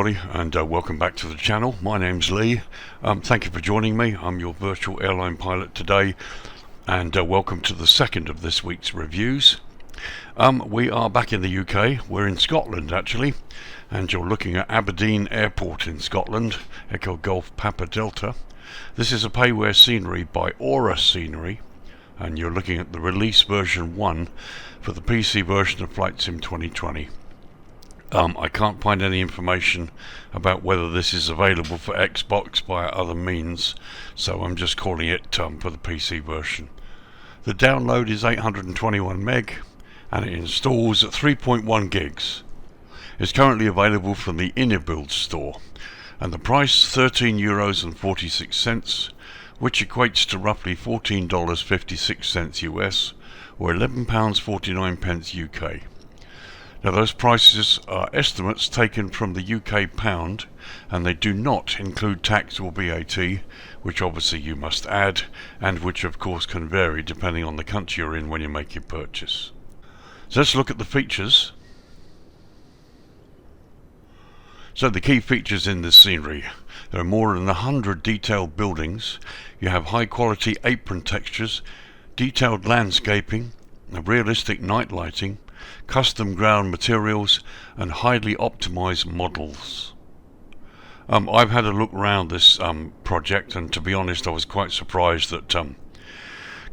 everybody, and welcome back to the channel. My name's Lee. Thank you for joining me. I'm your virtual airline pilot today, and welcome to the second of this week's reviews. We are back in the UK. We're in Scotland actually, and you're looking at Aberdeen Airport in Scotland, Echo Golf Papa Delta. This is a payware scenery by Aurascenery, and you're looking at the release version 1 for the PC version of Flight Sim 2020. I can't find any information about whether this is available for Xbox via other means, so I'm just calling it for the PC version. The download is 821 meg and it installs at 3.1 gigs. It's currently available from the Inibuilds store, and the price €13.46, which equates to roughly $14.56 US or £11.49 UK. Now those prices are estimates taken from the UK pound, and they do not include tax or VAT, which obviously you must add, and which of course can vary depending on the country you're in when you make your purchase. So let's look at the features. So the key features in this scenery: there are more than 100 detailed buildings, you have high quality apron textures, detailed landscaping, realistic night lighting, custom ground materials, and highly optimized models. I've had a look around this project, and to be honest I was quite surprised that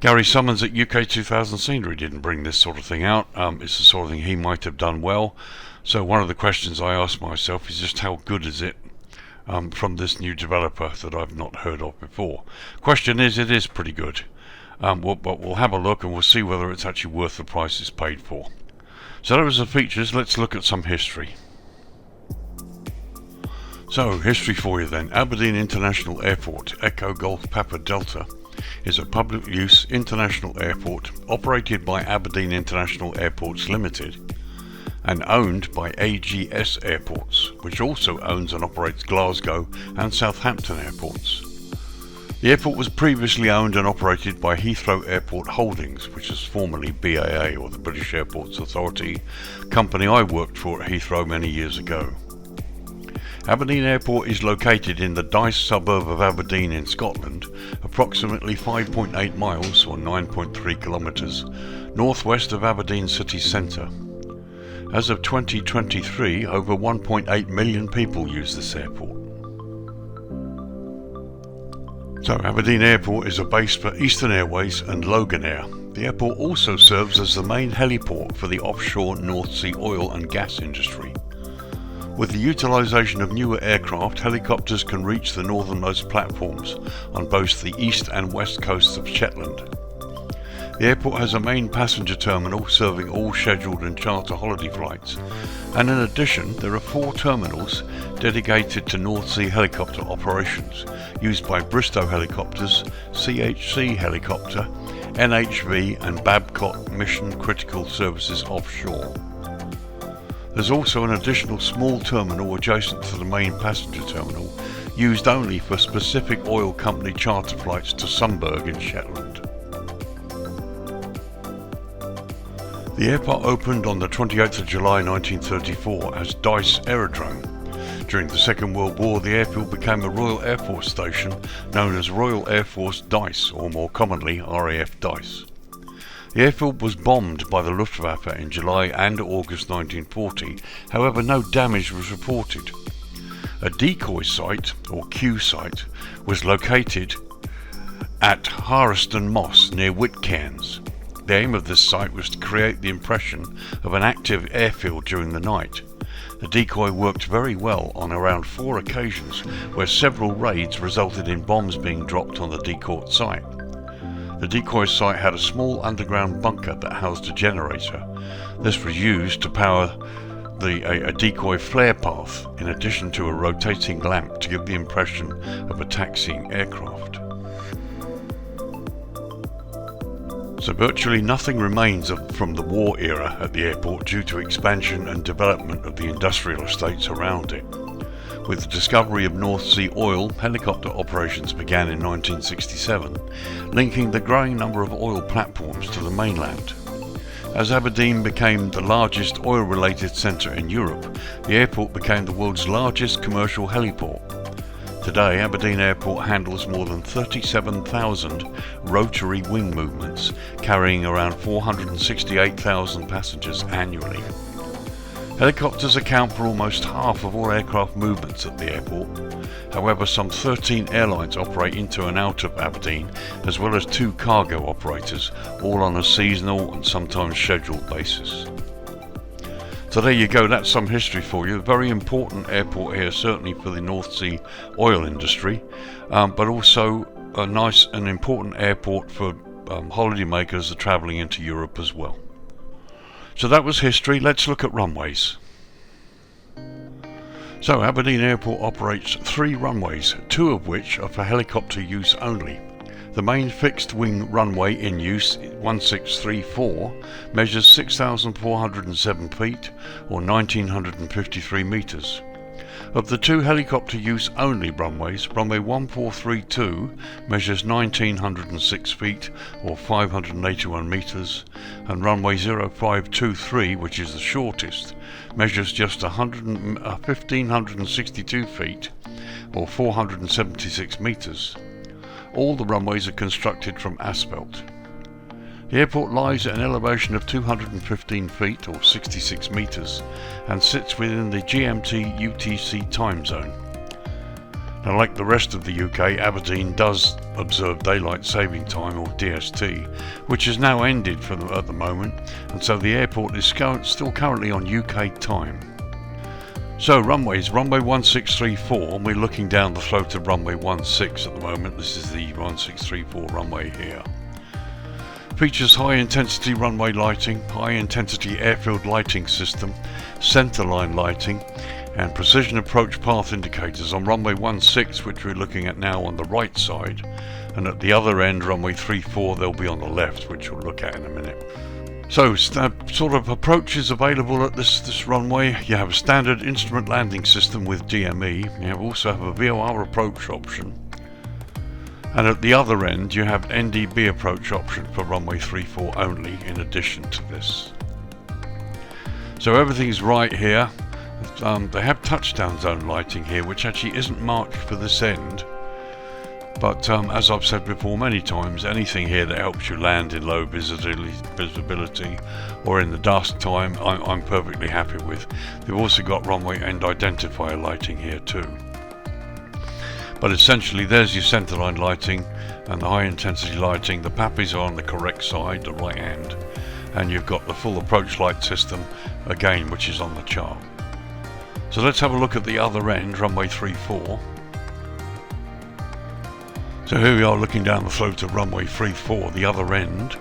Gary Summons at UK 2000 Scenery didn't bring this sort of thing out. It's the sort of thing he might have done well. So one of the questions I asked myself is just how good is it from this new developer that I've not heard of before. Question is, it is pretty good. But we'll have a look and we'll see whether it's actually worth the price it's paid for. So those are the features. Let's look at some history. So history for you then. Aberdeen International Airport, Echo Golf Papa Delta, is a public use international airport operated by Aberdeen International Airports Limited and owned by AGS Airports, which also owns and operates Glasgow and Southampton airports. The airport was previously owned and operated by Heathrow Airport Holdings, which is formerly BAA, or the British Airports Authority, company I worked for at Heathrow many years ago. Aberdeen Airport is located in the Dice suburb of Aberdeen in Scotland, approximately 5.8 miles or 9.3 kilometres northwest of Aberdeen city centre. As of 2023, over 1.8 million people use this airport. So Aberdeen Airport is a base for Eastern Airways and Loganair. The airport also serves as the main heliport for the offshore North Sea oil and gas industry. With the utilisation of newer aircraft, helicopters can reach the northernmost platforms on both the east and west coasts of Shetland. The airport has a main passenger terminal serving all scheduled and charter holiday flights, and in addition there are 4 terminals dedicated to North Sea helicopter operations used by BRISTOW helicopters, CHC helicopter, NHV and Babcock Mission Critical Services offshore. There's also an additional small terminal adjacent to the main passenger terminal, used only for specific oil company charter flights to Sunburg in Shetland. The airport opened on the 28th of July 1934 as Dice Aerodrome. During the Second World War, the airfield became a Royal Air Force station known as Royal Air Force Dice, or more commonly RAF Dice. The airfield was bombed by the Luftwaffe in July and August 1940, however no damage was reported. A decoy site, or Q site, was located at Harriston Moss near Whitcairns. The aim of this site was to create the impression of an active airfield during the night. The decoy worked very well on around 4 occasions where several raids resulted in bombs being dropped on the decoy site. The decoy site had a small underground bunker that housed a generator. This was used to power a decoy flare path, in addition to a rotating lamp to give the impression of a taxiing aircraft. So virtually nothing remains from the war era at the airport due to expansion and development of the industrial estates around it. With the discovery of North Sea oil, helicopter operations began in 1967, linking the growing number of oil platforms to the mainland. As Aberdeen became the largest oil-related centre in Europe, the airport became the world's largest commercial heliport. Today, Aberdeen Airport handles more than 37,000 rotary wing movements, carrying around 468,000 passengers annually. Helicopters account for almost half of all aircraft movements at the airport. However, some 13 airlines operate into and out of Aberdeen, as well as 2 cargo operators, all on a seasonal and sometimes scheduled basis. So there you go, that's some history for you. A very important airport here, certainly for the North Sea oil industry, but also a nice and important airport for holidaymakers that are travelling into Europe as well. So that was history. Let's look at runways. So Aberdeen Airport operates 3 runways, 2 of which are for helicopter use only. The main fixed wing runway in use, 1634, measures 6,407 feet or 1,953 metres. Of the 2 helicopter use only runways, runway 1432 measures 1,906 feet or 581 metres, and runway 0523, which is the shortest, measures just 1,562 feet or 476 metres. All the runways are constructed from asphalt. The airport lies at an elevation of 215 feet or 66 metres and sits within the GMT UTC time zone. Now, like the rest of the UK, Aberdeen does observe daylight saving time or DST, which has now ended at the moment, and so the airport is still currently on UK time. So runways, runway 1634, and we're looking down the throat of runway 16 at the moment. This is the 1634 runway here. Features high intensity runway lighting, high intensity airfield lighting system, centerline lighting, and precision approach path indicators on runway 16, which we're looking at now on the right side, and at the other end, runway 34, they'll be on the left, which we'll look at in a minute. So, sort of approaches available at this runway. You have a standard instrument landing system with DME. You also have a VOR approach option. And at the other end, you have NDB approach option for runway 34 only, in addition to this. So everything's right here. They have touchdown zone lighting here, which actually isn't marked for this end. But as I've said before many times, anything here that helps you land in low visibility or in the dusk time, I'm perfectly happy with. They've also got runway end identifier lighting here too. But essentially there's your centerline lighting and the high intensity lighting. The PAPIs are on the correct side, the right hand, and you've got the full approach light system again, which is on the chart. So let's have a look at the other end, runway 34. So here we are looking down the throat of runway 34, the other end,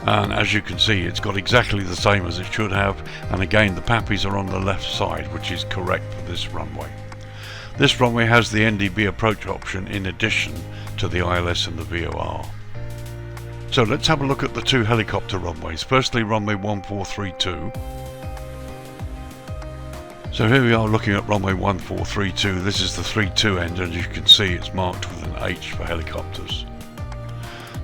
and as you can see, it's got exactly the same as it should have, and again the PAPIs are on the left side, which is correct for this runway. This runway has the NDB approach option in addition to the ILS and the VOR. So let's have a look at the 2 helicopter runways. Firstly, runway 1432. So here we are looking at runway 1432. This is the 32 end, and you can see it's marked with an H for helicopters.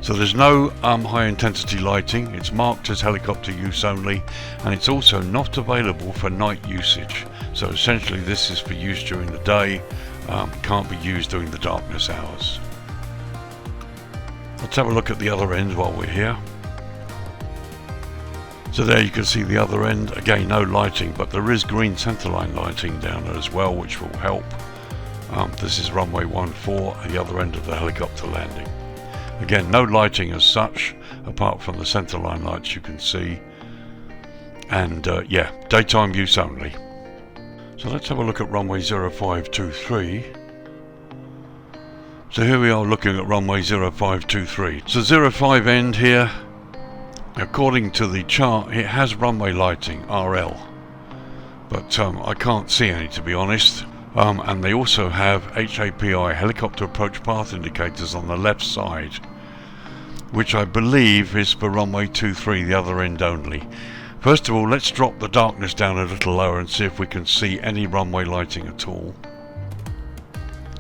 So there's no high intensity lighting. It's marked as helicopter use only, and it's also not available for night usage. So essentially this is for use during the day, can't be used during the darkness hours. Let's have a look at the other end while we're here. So there you can see the other end, again no lighting, but there is green centerline lighting down there as well, which will help. This is runway 14, at the other end of the helicopter landing. Again, no lighting as such, apart from the centerline lights you can see. And yeah, daytime use only. So let's have a look at runway 0523. So here we are looking at runway 0523. So 05 end here, according to the chart, it has runway lighting, RL, but I can't see any, to be honest. And they also have HAPI, helicopter approach path indicators, on the left side, which I believe is for runway 23, the other end only. First of all, let's drop the darkness down a little lower and see if we can see any runway lighting at all.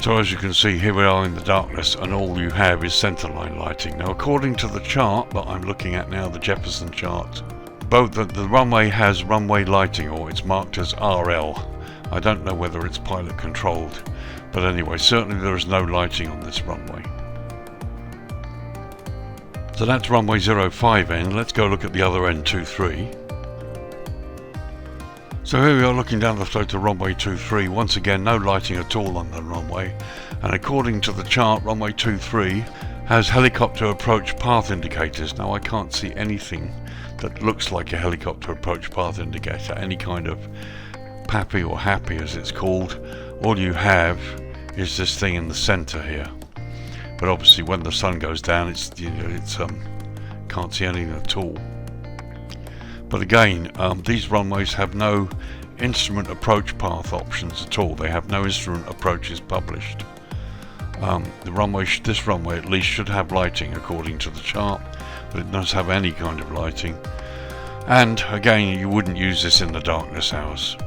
So as you can see, here we are in the darkness, and all you have is centerline lighting. Now according to the chart that I'm looking at now, the Jefferson chart, both the runway has runway lighting, or it's marked as RL. I don't know whether it's pilot controlled, but anyway, certainly there is no lighting on this runway. So that's runway 05 end. Let's go look at the other end, 23. So here we are looking down the throat of runway 23. Once again, no lighting at all on the runway, and according to the chart, runway 23 has helicopter approach path indicators. Now I can't see anything that looks like a helicopter approach path indicator, any kind of PAPI or HAPI as it's called. All you have is this thing in the center here, but obviously when the sun goes down, it's can't see anything at all. But again, these runways have no instrument approach path options at all. They have no instrument approaches published. This runway at least should have lighting according to the chart, but it doesn't have any kind of lighting. And again, you wouldn't use this in the darkness hours.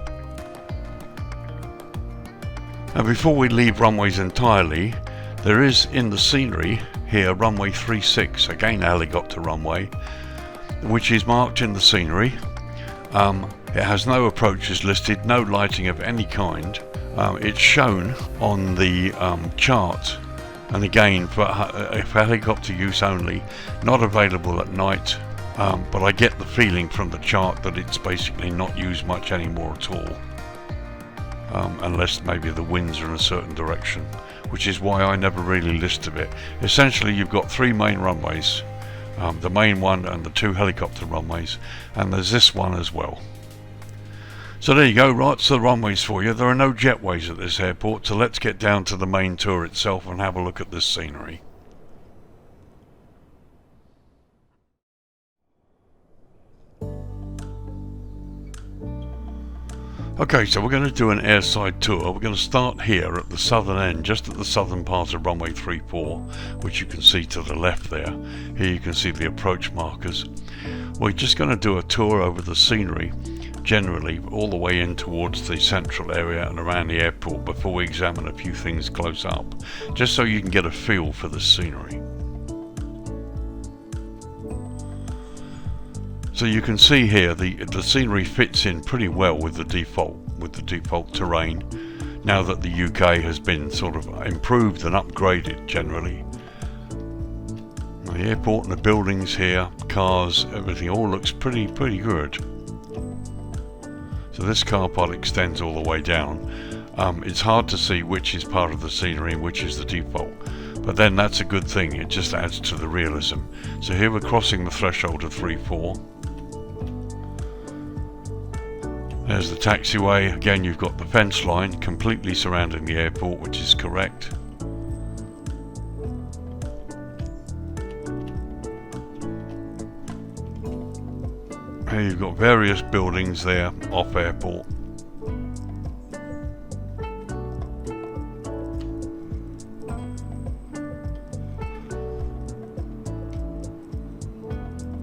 Now before we leave runways entirely, there is in the scenery here runway 36, again a helicopter runway, which is marked in the scenery. It has no approaches listed, no lighting of any kind. It's shown on the chart, and again for helicopter use only, not available at night, but I get the feeling from the chart that it's basically not used much anymore at all, unless maybe the winds are in a certain direction, which is why I never really listed it. Essentially you've got three main runways. The main one and the two helicopter runways, and there's this one as well. So there you go, right, so the runways for you. There are no jetways at this airport, so let's get down to the main tour itself and have a look at this scenery. Okay, so we're going to do an airside tour. We're going to start here at the southern end, just at the southern part of runway 34, which you can see to the left there. Here you can see the approach markers. We're just going to do a tour over the scenery, generally, all the way in towards the central area and around the airport before we examine a few things close up, just so you can get a feel for the scenery. So you can see here the scenery fits in pretty well with the default terrain, now that the UK has been sort of improved and upgraded generally. The airport and the buildings here, cars, everything all looks pretty good. So this car park extends all the way down. It's hard to see which is part of the scenery and which is the default, but then that's a good thing, it just adds to the realism. So here we're crossing the threshold of 3-4. There's the taxiway. Again, you've got the fence line completely surrounding the airport, which is correct. Here you've got various buildings there off airport.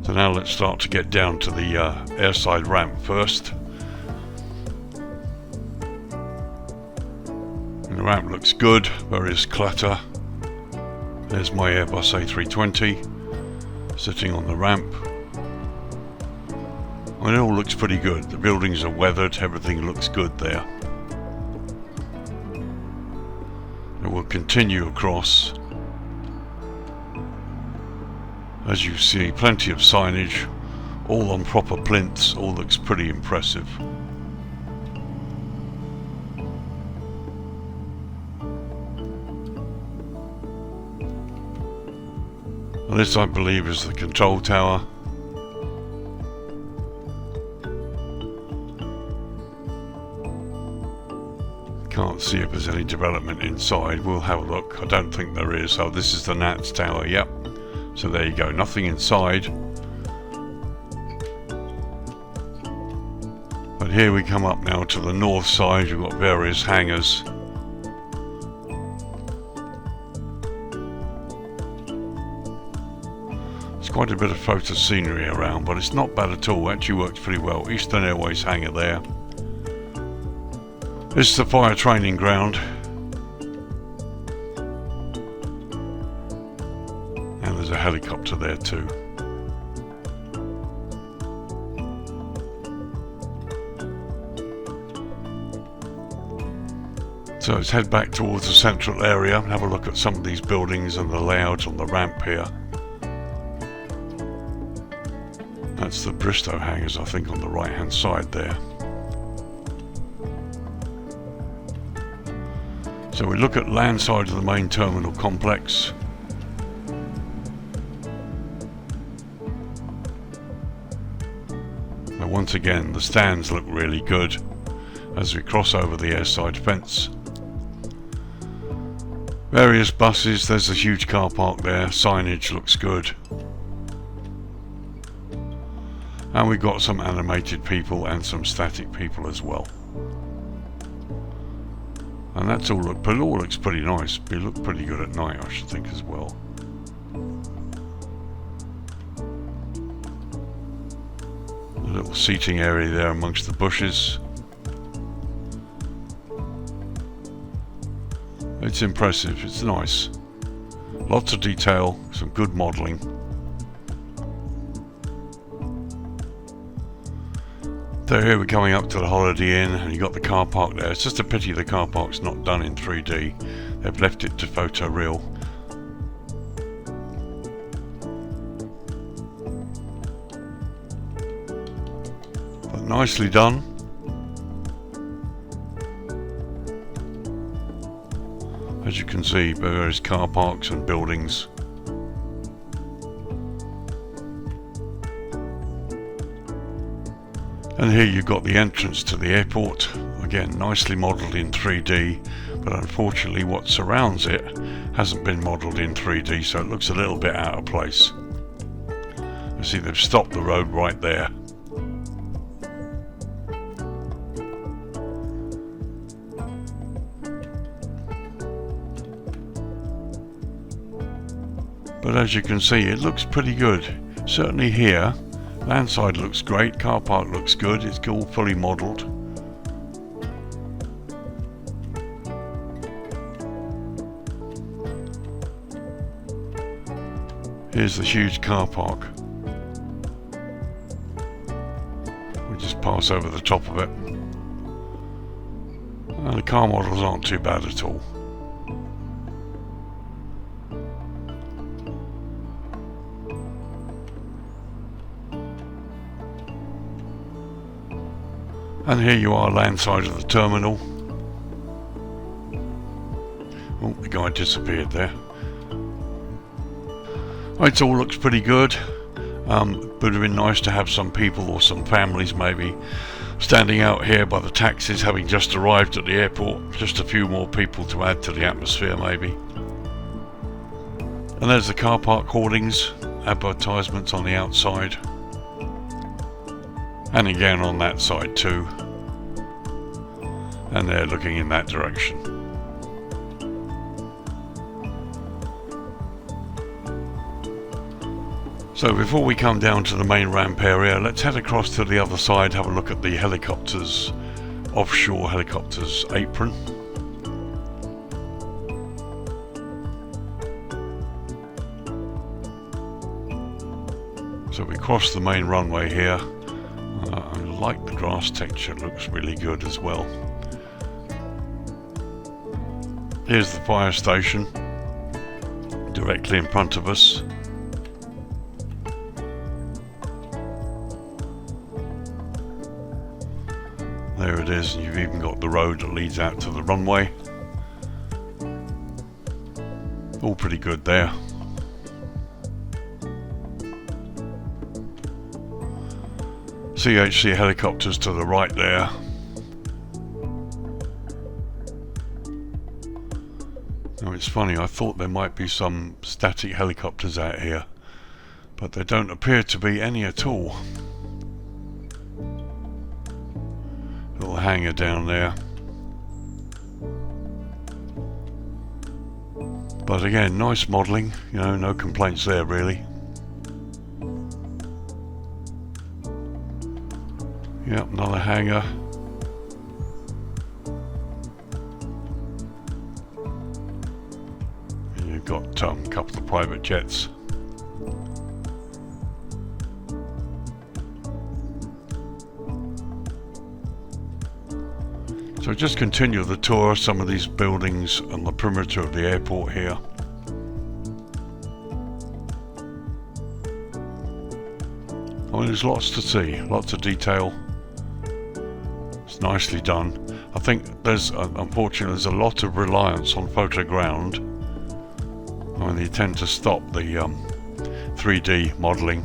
So now let's start to get down to the airside ramp first. The ramp looks good, various clutter. There's my Airbus A320 sitting on the ramp. I mean, it all looks pretty good. The buildings are weathered, everything looks good there. And we'll continue across. As you see, plenty of signage, all on proper plinths, all looks pretty impressive. And this, I believe, is the control tower. Can't see if there's any development inside. We'll have a look. I don't think there is. Oh, this is the NATS tower, yep. So there you go, nothing inside. But here we come up now to the north side. You've got various hangars. Quite a bit of photo scenery around, but it's not bad at all. Actually works pretty well. Eastern Airways hangar there. This is the fire training ground. there's a helicopter there too. So let's head back towards the central area and have a look at some of these buildings and the layout on the ramp here. That's the BRISTOW hangars, I think, on the right hand side there. So we look at land side of the main terminal complex. Now once again, the stands look really good as we cross over the airside fence. Various buses, there's a huge car park there, signage looks good. And we've got some animated people and some static people as well. And that's all it all looks pretty nice. It look pretty good at night, I should think, as well. A little seating area there amongst the bushes. It's impressive, it's nice. Lots of detail, some good modelling. So here we're coming up to the Holiday Inn, and you've got the car park there. It's just a pity the car park's not done in 3D. They've left it to photoreal. But nicely done. As you can see, various car parks and buildings. And here you've got the entrance to the airport, again nicely modelled in 3D, but unfortunately what surrounds it hasn't been modelled in 3D, so it looks a little bit out of place. You see they've stopped the road right there. But as you can see, it looks pretty good. Certainly here. Landside looks great, car park looks good, it's all fully modelled. Here's the huge car park. We just pass over the top of it. And the car models aren't too bad at all. And here you are, landside of the terminal. Oh, the guy disappeared there. It all looks pretty good. Would have been nice to have some people or some families maybe standing out here by the taxis, having just arrived at the airport. Just a few more people to add to the atmosphere maybe. And there's the car park hoardings, advertisements on the outside. And again on that side too. And they're looking in that direction. So before we come down to the main ramp area, let's head across to the other side, have a look at the helicopters, offshore helicopters apron. So we cross the main runway here. I like the grass texture, it looks really good as well. Here's the fire station, directly in front of us. There it is, and you've even got the road that leads out to the runway. All pretty good there. CHC helicopters to the right there. Now it's funny, I thought there might be some static helicopters out here, but there don't appear to be any at all. Little hangar down there. But again, nice modelling, you know, no complaints there really. Yep, another hangar. And you've got a couple of private jets. So just continue the tour of some of these buildings on the perimeter of the airport here. I mean, there's lots to see, lots of detail. It's nicely done. I think there's, unfortunately, there's a lot of reliance on photoground. I mean, they tend to stop the 3D modelling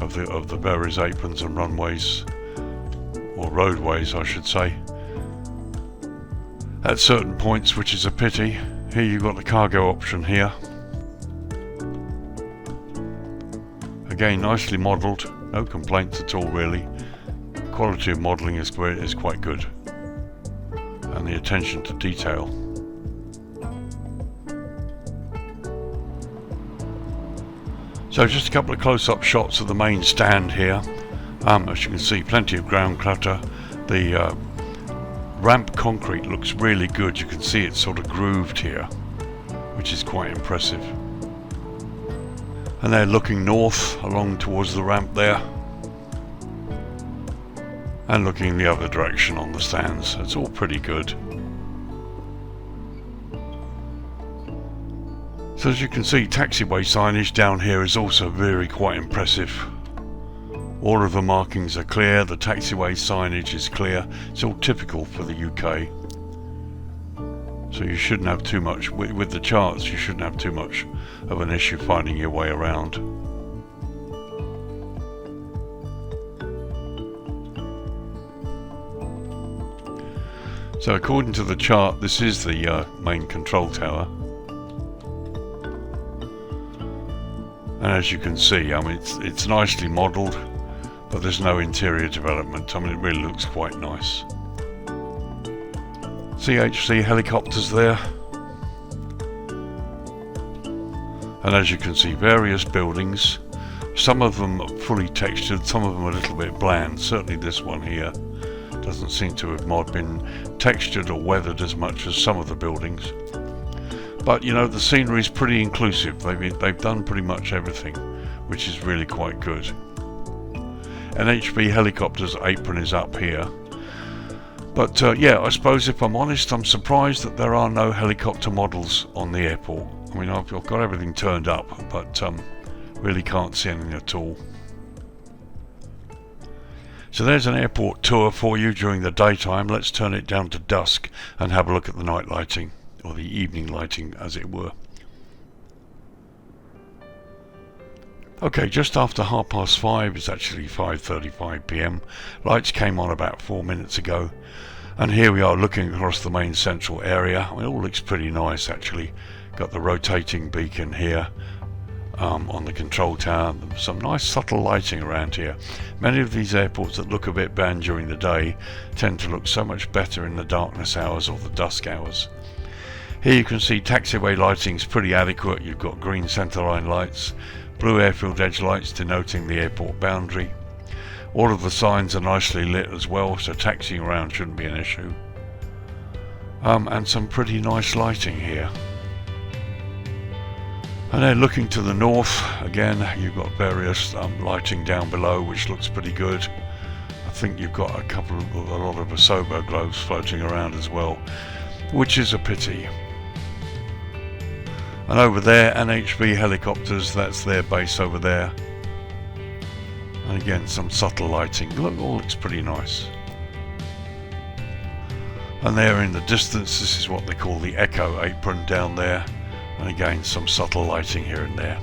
of the various aprons and runways, or roadways, I should say, at certain points, which is a pity. Here you've got the cargo option here. Again, nicely modelled, no complaints at all really. Quality of modelling is quite good, and the attention to detail. So just a couple of close-up shots of the main stand here. As you can see, plenty of ground clutter. The ramp concrete looks really good. You can see it's sort of grooved here, which is quite impressive. And they're looking north along towards the ramp there, and looking the other direction on the stands. It's all pretty good. So as you can see, taxiway signage down here is also quite impressive. All of the markings are clear, the taxiway signage is clear. It's all typical for the UK. So you shouldn't have too much, with the charts, you shouldn't have too much of an issue finding your way around. So according to the chart, this is the main control tower. And as you can see, I mean, it's nicely modelled, but there's no interior development. I mean, it really looks quite nice. CHC helicopters there. And as you can see, various buildings. Some of them are fully textured, some of them are a little bit bland. Certainly this one here doesn't seem to have been textured or weathered as much as some of the buildings. But you know, the scenery is pretty inclusive. They've done pretty much everything, which is really quite good. NHB helicopter's apron is up here. But yeah, I suppose if I'm honest, I'm surprised that there are no helicopter models on the airport. I mean, I've got everything turned up, but really can't see anything at all. So there's an airport tour for you during the daytime. Let's turn it down to dusk and have a look at the night lighting, or the evening lighting as it were. Okay, just after 5:30, it's actually 5:35 PM. Lights came on about 4 minutes ago, and here we are looking across the main central area. I mean, it all looks pretty nice actually. Got the rotating beacon here on the control tower. Some nice subtle lighting around here. Many of these airports that look a bit bland during the day tend to look so much better in the darkness hours or the dusk hours. Here you can see taxiway lighting is pretty adequate. You've got green centerline lights, blue airfield edge lights denoting the airport boundary. All of the signs are nicely lit as well, so taxiing around shouldn't be an issue. And some pretty nice lighting here. And then looking to the north, again, you've got various lighting down below, which looks pretty good. I think you've got a lot of Asobo globes floating around as well, which is a pity. And over there, NHB helicopters, that's their base over there. And again, some subtle lighting. Look, all looks pretty nice. And there in the distance, this is what they call the Echo apron down there. And again, some subtle lighting here and there.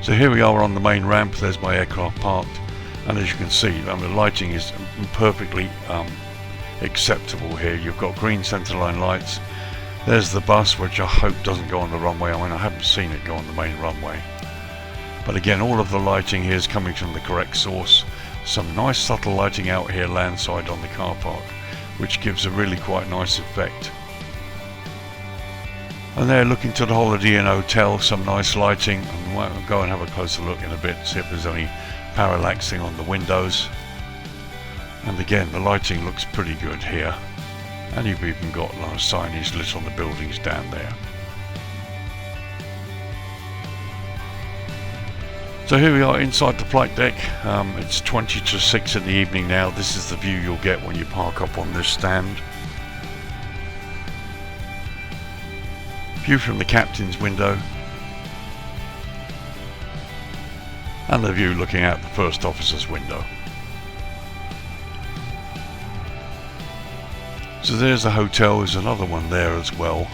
So here we are on the main ramp. There's my aircraft parked. And as you can see, the lighting is perfectly acceptable here. You've got green centerline lights. There's the bus, which I hope doesn't go on the runway. I mean, I haven't seen it go on the main runway. But again, all of the lighting here is coming from the correct source. Some nice subtle lighting out here landside on the car park, which gives a really quite nice effect. And there, looking to the Holiday Inn Hotel, some nice lighting. And we'll go and have a closer look in a bit, see if there's any parallaxing on the windows. And again, the lighting looks pretty good here. And you've even got signage lit on the buildings down there. So here we are inside the flight deck. It's 20 to 6 in the evening now. This is the view you'll get when you park up on this stand. View from the captain's window. And the view looking out the first officer's window. So there's the hotel, there's another one there as well,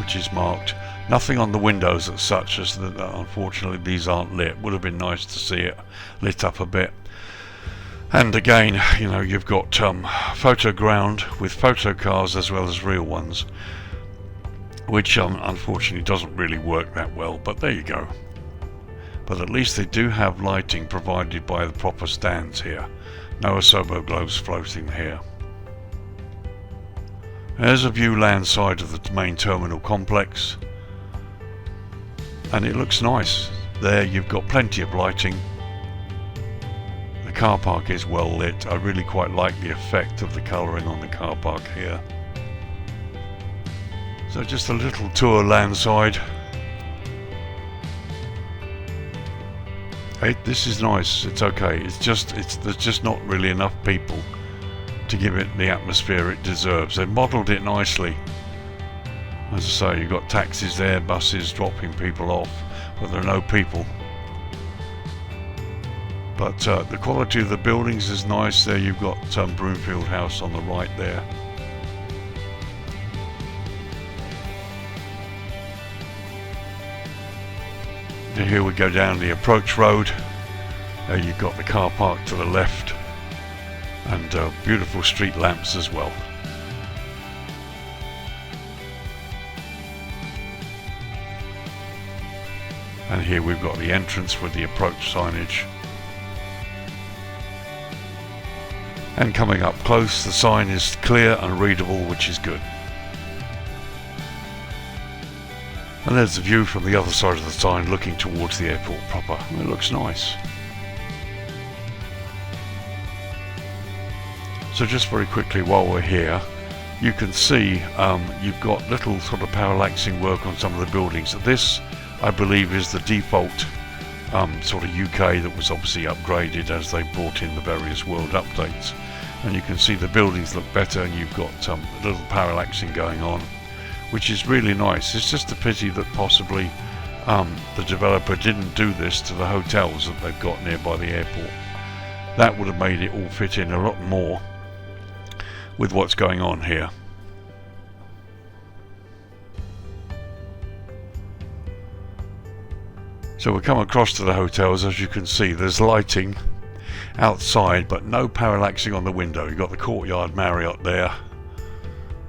which is marked. Nothing on the windows as such, as that unfortunately these aren't lit. Would have been nice to see it lit up a bit. And again, you know, you've got photo ground with photo cars as well as real ones, which unfortunately doesn't really work that well, but there you go. But at least they do have lighting provided by the proper stands here. No asobo globes floating here. There's a view land side of the main terminal complex, and it looks nice. There you've got plenty of lighting. The car park is well lit. I really quite like the effect of the colouring on the car park here. So just a little tour landside. This is nice. It's okay. There's just not really enough people to give it the atmosphere it deserves. They've modelled it nicely. As I say, you've got taxis there, buses dropping people off, but there are no people. But the quality of the buildings is nice. There you've got Broomfield House on the right there. And here we go down the approach road. There you've got the car park to the left, and beautiful street lamps as well. And here we've got the entrance with the approach signage. And coming up close, the sign is clear and readable, which is good. And there's the view from the other side of the sign looking towards the airport proper. It looks nice. So just very quickly while we're here, you can see you've got little sort of parallaxing work on some of the buildings. This, I believe, is the default sort of UK that was obviously upgraded as they brought in the various world updates. And you can see the buildings look better, and you've got little parallaxing going on, which is really nice. It's just a pity that possibly the developer didn't do this to the hotels that they've got nearby the airport. That would have made it all fit in a lot more with what's going on here. So we come across to the hotels. As you can see, there's lighting outside but no parallaxing on the window. You've got the Courtyard Marriott there.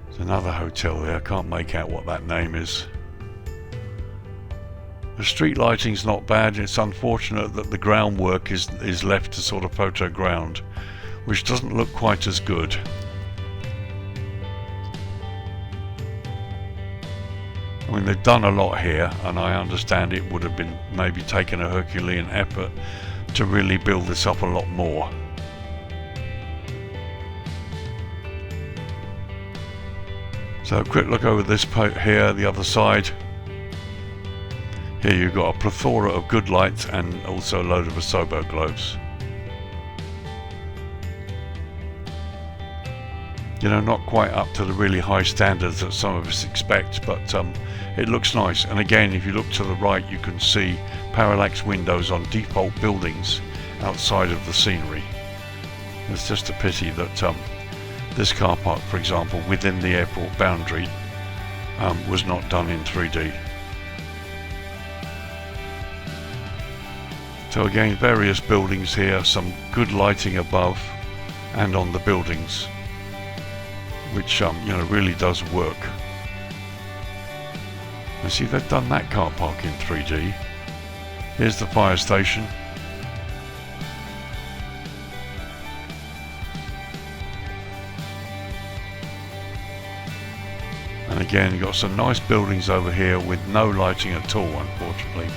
There's another hotel there. I can't make out what that name is. The street lighting's not bad. It's unfortunate that the groundwork is left to sort of photo ground, which doesn't look quite as good. I mean, they've done a lot here, and I understand it would have been maybe taken a Herculean effort to really build this up a lot more. So a quick look over this here, the other side. Here you've got a plethora of good lights and also a load of asobo globes. You know, not quite up to the really high standards that some of us expect, but it looks nice. And again, if you look to the right, you can see parallax windows on default buildings outside of the scenery. It's just a pity that this car park, for example, within the airport boundary, was not done in 3D. So again, various buildings here, some good lighting above and on the buildings, which you know, really does work. And see, they've done that car park in 3D. Here's the fire station. And again, you've got some nice buildings over here with no lighting at all, unfortunately.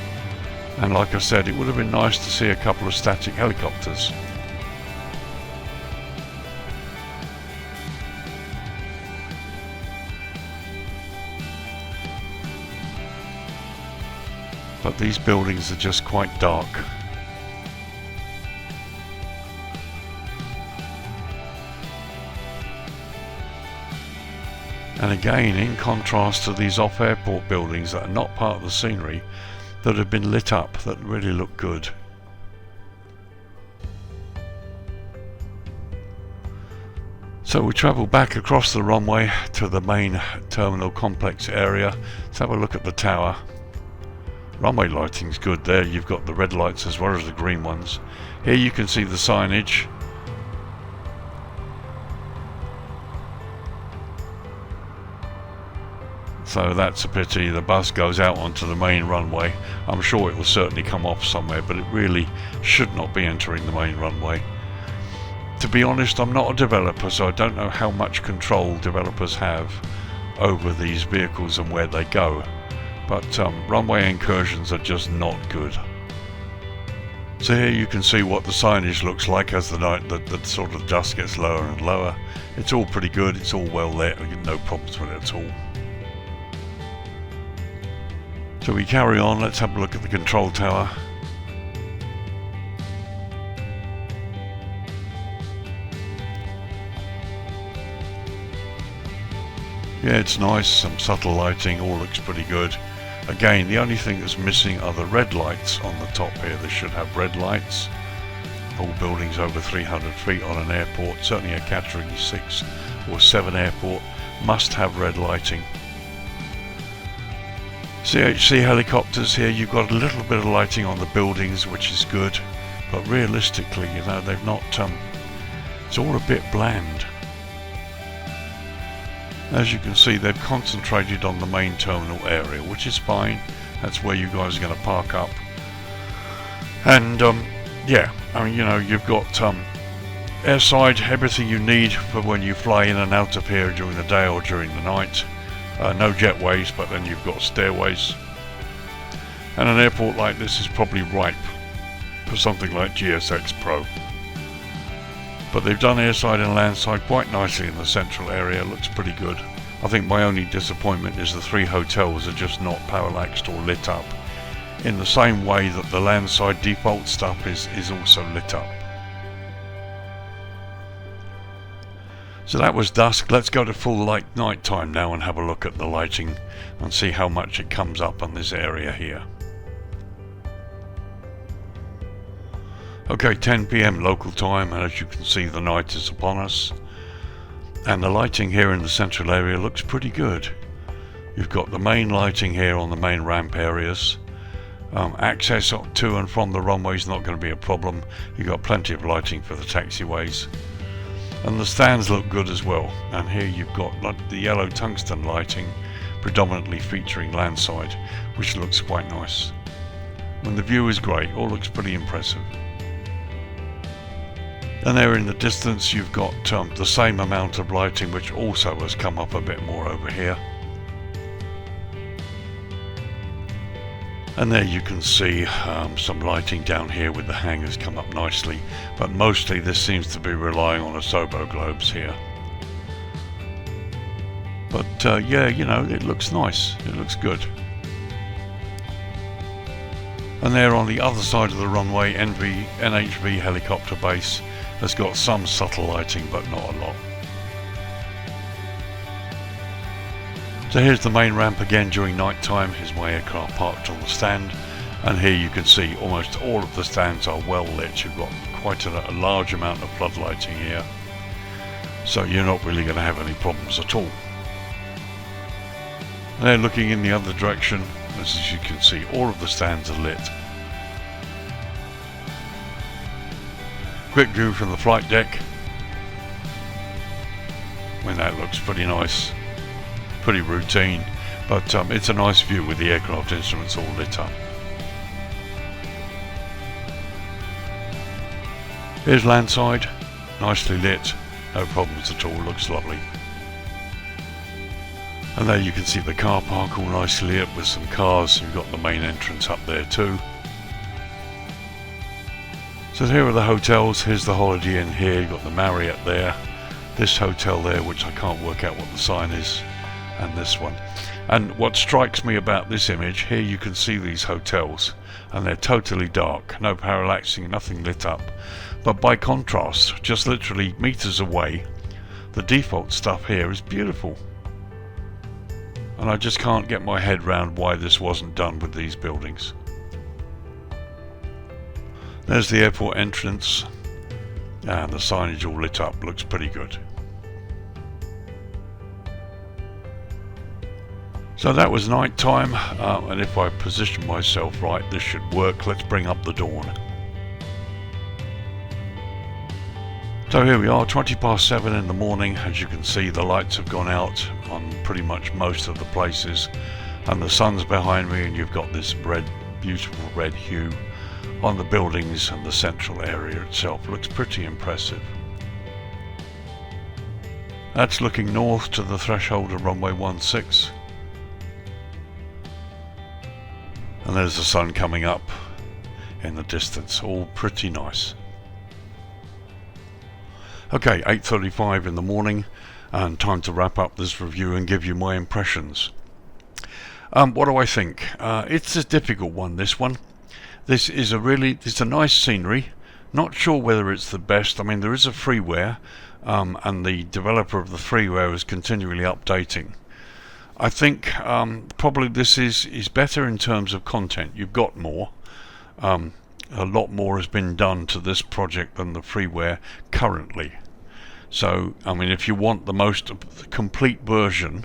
And like I said, it would have been nice to see a couple of static helicopters. but these buildings are just quite dark. And again, in contrast to these off-airport buildings that are not part of the scenery, that have been lit up, that really look good. So we travel back across the runway to the main terminal complex area. Let's have a look at the tower. Runway lighting's good there. You've got the red lights as well as the green ones. Here you can see the signage. So that's a pity. The bus goes out onto the main runway. I'm sure it will certainly come off somewhere, but it really should not be entering the main runway. To be honest, I'm not a developer, so I don't know how much control developers have over these vehicles and where they go. But runway incursions are just not good. So here you can see what the signage looks like as the night, the sort of dusk gets lower and lower. It's all pretty good. It's all well lit. I get no problems with it at all. So we carry on. Let's have a look at the control tower. Yeah, it's nice, some subtle lighting, all looks pretty good. Again, the only thing that's missing are the red lights on the top here. They should have red lights. All buildings over 300 feet on an airport, certainly a category 6 or 7 airport, must have red lighting. CHC helicopters here, you've got a little bit of lighting on the buildings, which is good, but realistically, you know, they've not, it's all a bit bland. As you can see, they've concentrated on the main terminal area, which is fine. That's where you guys are going to park up. And yeah, I mean, you know, you've got airside, everything you need for when you fly in and out of here during the day or during the night. No jetways, but then you've got stairways. And an airport like this is probably ripe for something like GSX Pro. But they've done airside and landside quite nicely in the central area. It looks pretty good. I think my only disappointment is the 3 hotels are just not parallaxed or lit up in the same way that the landside default stuff is also lit up. So that was dusk. Let's go to full light night time now and have a look at the lighting and see how much it comes up on this area here. Okay, 10 PM local time, and as you can see, the night is upon us. And the lighting here in the central area looks pretty good. You've got the main lighting here on the main ramp areas. Access to and from the runway is not going to be a problem. You've got plenty of lighting for the taxiways. And the stands look good as well. And here you've got the yellow tungsten lighting, predominantly featuring landside, which looks quite nice. And the view is great, all looks pretty impressive. And there in the distance you've got the same amount of lighting, which also has come up a bit more over here. And there you can see some lighting down here with the hangars come up nicely, but mostly this seems to be relying on Asobo globes here. But yeah, you know, it looks nice, it looks good. And there on the other side of the runway, NHV helicopter base has got some subtle lighting, but not a lot. So here's the main ramp again during night time. Here's my aircraft parked on the stand, and here you can see almost all of the stands are well lit. You've got quite a large amount of flood lighting here, so you're not really going to have any problems at all. And then looking in the other direction, as you can see, all of the stands are lit. Quick view from the flight deck. I mean, that looks pretty nice. Pretty routine, but it's a nice view with the aircraft instruments all lit up. Here's landside, nicely lit, no problems at all, looks lovely. And there you can see the car park all nicely lit with some cars. You've got the main entrance up there too. So here are the hotels. Here's the Holiday Inn here, you've got the Marriott there, this hotel there, which I can't work out what the sign is, and this one. And what strikes me about this image, here you can see these hotels, and they're totally dark, no parallaxing, nothing lit up. But by contrast, just literally meters away, the default stuff here is beautiful. And I just can't get my head round why this wasn't done with these buildings. There's the airport entrance, and the signage all lit up, looks pretty good. So that was night time, and if I position myself right, this should work. Let's bring up the dawn. So here we are, 7:20 in the morning. As you can see, the lights have gone out on pretty much most of the places, and the sun's behind me, and you've got this beautiful red hue on the buildings, and the central area itself looks pretty impressive. That's looking north to the threshold of runway 16, and there's the sun coming up in the distance, all pretty nice. Okay, 8:35 in the morning, and time to wrap up this review and give you my impressions. What do I think? It's a difficult one, this one. It's a nice scenery. Not sure whether it's the best. I mean, there is a freeware, and the developer of the freeware is continually updating. I think probably this is better in terms of content. You've got more. A lot more has been done to this project than the freeware currently. So, I mean, if you want the most complete version,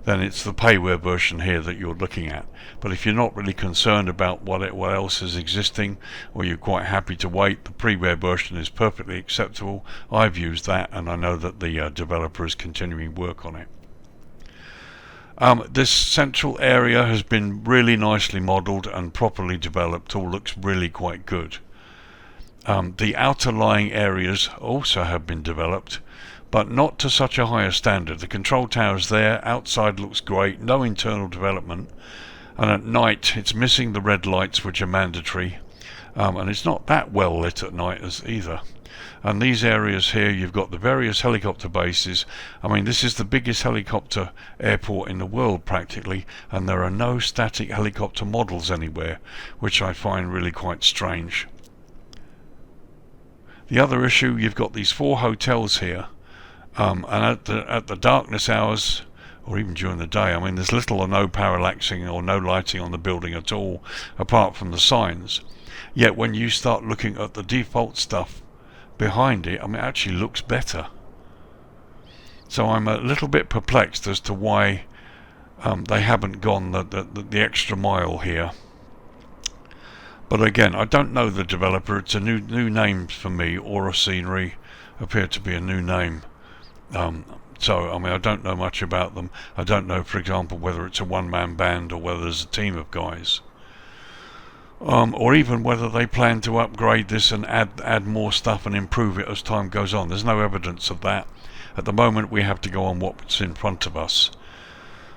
then it's the payware version here that you're looking at. But if you're not really concerned about what else is existing, or you're quite happy to wait, the freeware version is perfectly acceptable. I've used that, and I know that the developer is continuing work on it. This central area has been really nicely modelled and properly developed. All looks really quite good. The outer lying areas also have been developed, but not to such a higher standard. The control tower's there, outside looks great, no internal development, and at night it's missing the red lights, which are mandatory, and it's not that well lit at night either. And these areas here, you've got the various helicopter bases. I mean, this is the biggest helicopter airport in the world practically, and there are no static helicopter models anywhere, which I find really quite strange. The other issue, you've got these 4 hotels here, and at the darkness hours, or even during the day, I mean, there's little or no parallaxing or no lighting on the building at all, apart from the signs. Yet when you start looking at the default stuff behind it, I mean, it actually looks better. So I'm a little bit perplexed as to why they haven't gone the extra mile here. But again, I don't know the developer. It's a new name for me. Aurascenery appeared to be a new name. So I mean, I don't know much about them. I don't know, for example, whether it's a one-man band or whether there's a team of guys. Or even whether they plan to upgrade this and add more stuff and improve it as time goes on. There's no evidence of that. At the moment, we have to go on what's in front of us.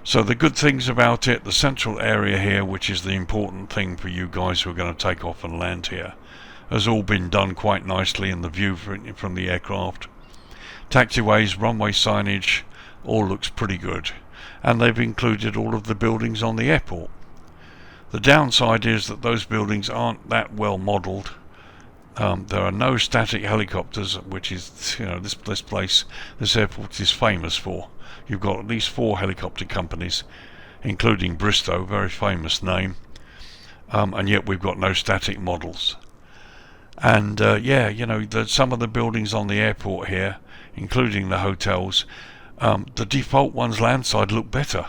So the good things about it, the central area here, which is the important thing for you guys who are going to take off and land here, has all been done quite nicely in the view from the aircraft. Taxiways, runway signage, all looks pretty good. And they've included all of the buildings on the airport. The downside is that those buildings aren't that well modelled. There are no static helicopters, which is, you know, this airport is famous for. You've got at least 4 helicopter companies, including BRISTOW, very famous name, and yet we've got no static models. And yeah, you know, some of the buildings on the airport here, including the hotels, the default ones landside look better.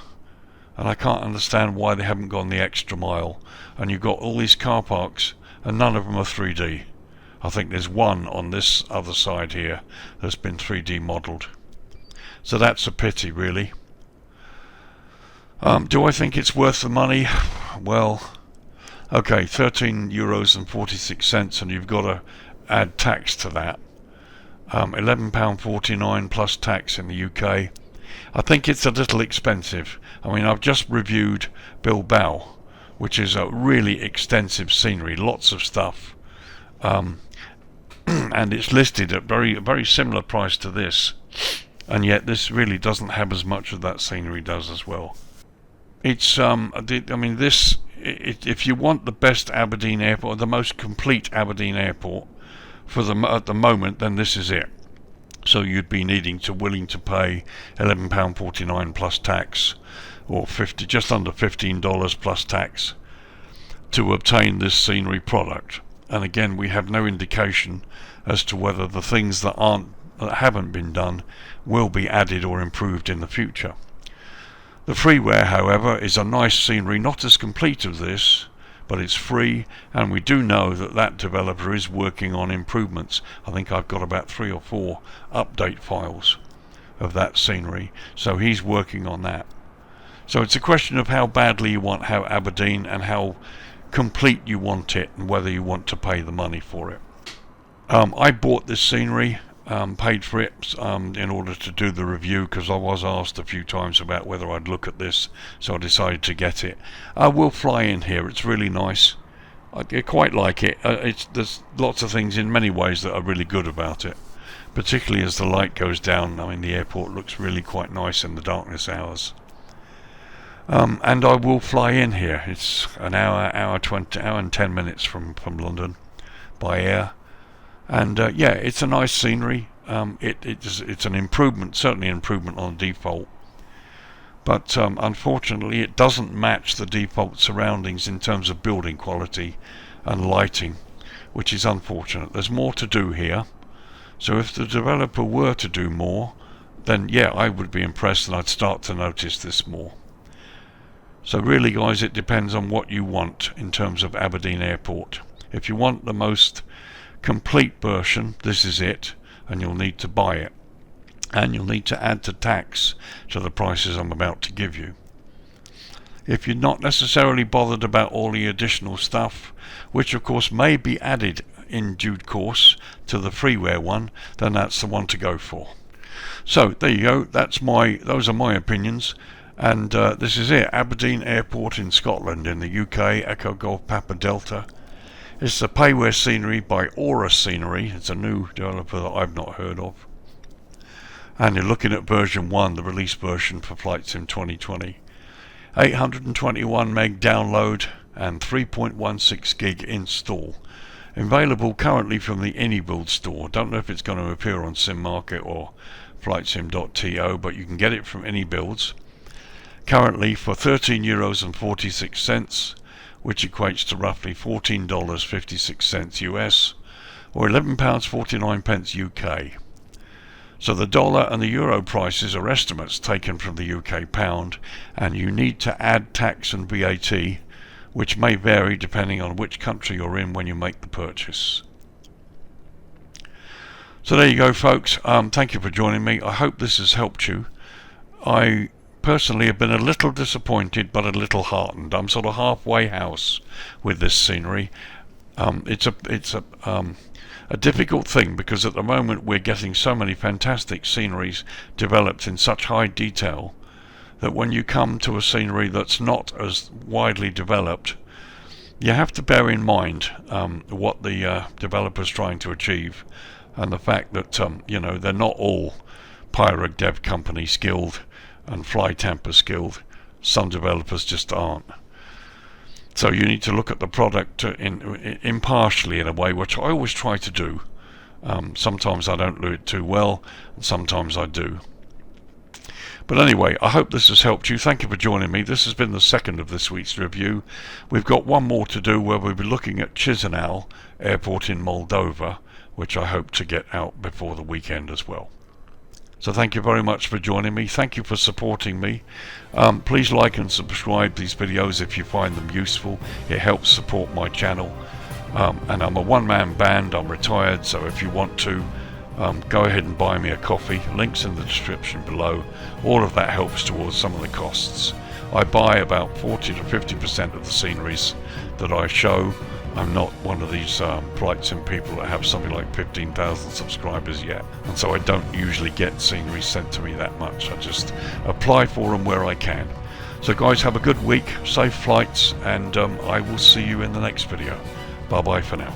And I can't understand why they haven't gone the extra mile. And you've got all these car parks, and none of them are 3D. I think there's one on this other side here that's been 3D modelled. So that's a pity, really. Do I think it's worth the money? Well, okay, €13.46, and you've got to add tax to that. £11.49 plus tax in the UK. I think it's a little expensive. I mean, I've just reviewed Bilbao, which is a really extensive scenery, lots of stuff, and it's listed at a very similar price to this, and yet this really doesn't have as much as that scenery does as well. It's if you want the best Aberdeen airport, the most complete Aberdeen airport at the moment, then this is it. So you'd be willing to pay £11.49 plus tax, or just under $15 plus tax, to obtain this scenery product. And again, we have no indication as to whether the things that haven't been done will be added or improved in the future. The freeware, however, is a nice scenery, not as complete as this, but it's free, and we do know that developer is working on improvements. I think I've got about 3 or 4 update files of that scenery, so he's working on that. So it's a question of how badly you want Aberdeen and how complete you want it, and whether you want to pay the money for it. I bought this scenery, paid for it in order to do the review, because I was asked a few times about whether I'd look at this, so I decided to get it. I will fly in here. It's really nice. I quite like it. There's lots of things in many ways that are really good about it, particularly as the light goes down. I mean, the airport looks really quite nice in the darkness hours. And I will fly in here. It's an hour and 10 minutes from London by air. And yeah, it's a nice scenery. It's an improvement, certainly an improvement on default. But unfortunately, it doesn't match the default surroundings in terms of building quality and lighting, which is unfortunate. There's more to do here. So if the developer were to do more, then yeah, I would be impressed, and I'd start to notice this more. So really, guys, it depends on what you want in terms of Aberdeen Airport. If you want the most complete version, this is it, and you'll need to buy it, and you'll need to add the tax to the prices I'm about to give you. If you're not necessarily bothered about all the additional stuff, which of course may be added in due course to the freeware one, then that's the one to go for. So there you go. Those are my opinions. And this is it, Aberdeen Airport in Scotland, in the UK, Echo Golf Papa Delta. It's the payware scenery by Aurascenery. It's a new developer that I've not heard of. And you're looking at version 1, the release version for Flight Sim 2020. 821 meg download and 3.16 gig install. Available currently from the Inibuilds store. Don't know if it's going to appear on Sim Market or flightsim.to, but you can get it from Inibuilds. Currently for €13.46, which equates to roughly $14.56 US, or £11.49 UK. So the dollar and the euro prices are estimates taken from the UK pound, and you need to add tax and VAT, which may vary depending on which country you're in when you make the purchase. So there you go, folks. Thank you for joining me. I hope this has helped you. I personally have been a little disappointed, but a little heartened. I'm sort of halfway house with this scenery. It's a difficult thing, because at the moment we're getting so many fantastic sceneries developed in such high detail that when you come to a scenery that's not as widely developed, you have to bear in mind what the developer's trying to achieve, and the fact that they're not all Pirate Dev Company skilled and Fly Tamper skilled. Some developers just aren't. So you need to look at the product impartially in a way, which I always try to do. Sometimes I don't do it too well, and sometimes I do. But anyway, I hope this has helped you. Thank you for joining me. This has been the second of this week's review. We've got one more to do, where we'll be looking at Chisinau Airport in Moldova, which I hope to get out before the weekend as well. So thank you very much for joining me. Thank you for supporting me. Please like and subscribe these videos if you find them useful. It helps support my channel. And I'm a one-man band. I'm retired, so if you want to, go ahead and buy me a coffee. Links in the description below. All of that helps towards some of the costs. I buy about 40 to 50% of the sceneries that I show. I'm not one of these Flight Sim people that have something like 15,000 subscribers yet, and so I don't usually get scenery sent to me that much. I just apply for them where I can. So guys, have a good week, safe flights, and I will see you in the next video. Bye bye for now.